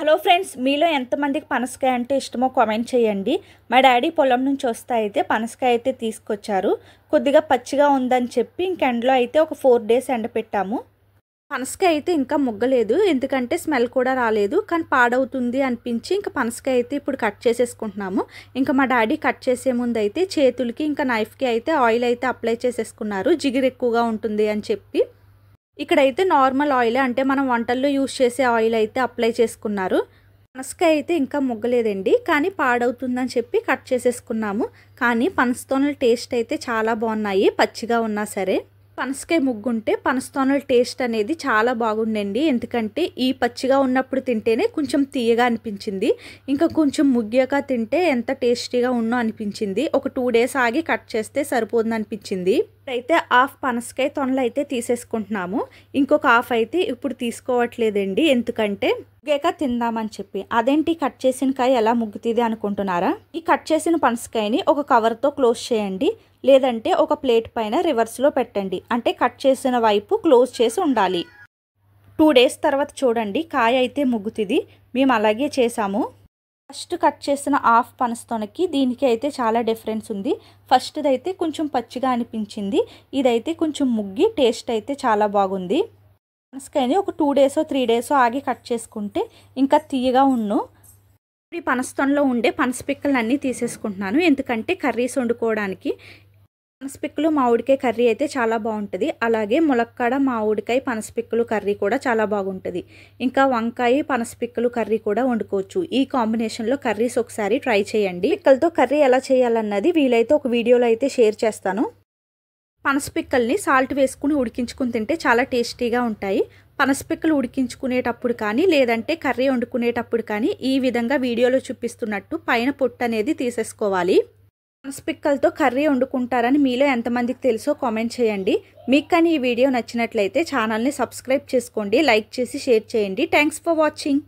Hello friends, మీలో ఎంతమందికి పనసకాయ అంటే ఇష్టమో కామెంట్ చేయండి. మా డాడీ పొలం నుంచి వస్తే అయితే పనసకాయ అయితే తీసుకొచ్చారు. కొద్దిగా పచ్చిగా ఉందని చెప్పి ఎండలో అయితే ఒక 4 డేస్ ఎండపెట్టాము. పనసకాయ అయితే ఇంకా ముగ్గలేదు, ఎందుకంటే స్మెల్ కూడా రాలేదు. కానీ పాడవుతుంది అనిపించి ఇంకా పనసకాయ అయితే ఇప్పుడు కట్ చేసేసుకుంటున్నాము. ఇంకా మా డాడీ కట్ చేసే ముందు అయితే చేతులకి ఇంకా నైఫ్కి అయితే ఆయిల్ అయితే అప్లై చేసేసుకున్నారు, జిగురు ఎక్కువగా ఉంటుంది అని చెప్పి. ఇక్కడైతే నార్మల్ ఆయిల్, అంటే మనం వంటల్లో యూజ్ చేసే ఆయిల్ అయితే అప్లై చేసుకున్నారు. పనసకాయ అయితే ఇంకా ముగ్గలేదండి, కానీ పాడవుతుందని చెప్పి కట్ చేసేసుకున్నాము. కానీ పనసతోనల టేస్ట్ అయితే చాలా బాగున్నాయి, పచ్చిగా ఉన్నా సరే. పనసకాయ ముగ్గుంటే పనసతోనల టేస్ట్ అనేది చాలా బాగుండండి, ఎందుకంటే ఈ పచ్చిగా ఉన్నప్పుడు తింటేనే కొంచెం తీయగా అనిపించింది. ఇంకా కొంచెం ముగ్గాక తింటే ఎంత టేస్టీగా ఉన్నో అనిపించింది. ఒక 2 డేస్ ఆగి కట్ చేస్తే సరిపోతుంది అనిపించింది. అయితే హాఫ్ పనసకాయ తొనలు అయితే తీసేసుకుంటున్నాము, ఇంకొక హాఫ్ అయితే ఇప్పుడు తీసుకోవట్లేదండి, ఎందుకంటే ముగ్గాక తిందామని చెప్పి. అదేంటి కట్ చేసిన కాయ ఎలా ముగ్గుతుంది అనుకుంటున్నారా? ఈ కట్ చేసిన పనసకాయని ఒక కవర్తో క్లోజ్ చేయండి, లేదంటే ఒక ప్లేట్ పైన రివర్స్లో పెట్టండి, అంటే కట్ చేసిన వైపు క్లోజ్ చేసి ఉండాలి. 2 డేస్ తర్వాత చూడండి కాయ అయితే ముగ్గుతుంది. మేము అలాగే చేసాము. ఫస్ట్ కట్ చేసిన హాఫ్ పనసతోనకి దీనికి అయితే చాలా డిఫరెన్స్ ఉంది. ఫస్ట్ది అయితే కొంచెం పచ్చిగా అనిపించింది, ఇదైతే కొంచెం ముగ్గి టేస్ట్ అయితే చాలా బాగుంది. పనసకాయని ఒక 2 డేసో 3 డేసో ఆగి కట్ చేసుకుంటే ఇంకా తీయగా ఉన్ను. ఈ పనసతోనలో ఉండే పనసపిక్కలు అన్నీ తీసేసుకుంటున్నాను, ఎందుకంటే కర్రీస్ వండుకోవడానికి. పనసపిక్కలు మామిడికాయ కర్రీ అయితే చాలా బాగుంటుంది, అలాగే ములక్కాడ మామిడికాయ పనసపిక్కలు కర్రీ కూడా చాలా బాగుంటుంది. ఇంకా వంకాయ పనసపిక్కలు కర్రీ కూడా వండుకోవచ్చు. ఈ కాంబినేషన్లో కర్రీస్ ఒకసారి ట్రై చేయండి. పిక్కలతో కర్రీ ఎలా చేయాలన్నది వీలైతే ఒక వీడియోలో అయితే షేర్ చేస్తాను. పనసపిక్కల్ని సాల్ట్ వేసుకుని ఉడికించుకుని తింటే చాలా టేస్టీగా ఉంటాయి. పనసపిక్కలు ఉడికించుకునేటప్పుడు కానీ లేదంటే కర్రీ వండుకునేటప్పుడు కానీ ఈ విధంగా వీడియోలో చూపిస్తున్నట్టు పైన పొట్టు అనేది తీసేసుకోవాలి. పనసపిక్కలతో కర్రీ వండుకుంటారని మీలో ఎంతమందికి తెలుసో కామెంట్ చేయండి. మీకు కానీ ఈ వీడియో నచ్చినట్లయితే ఛానల్ని సబ్స్క్రైబ్ చేసుకోండి, లైక్ చేసి షేర్ చేయండి. Thanks for watching.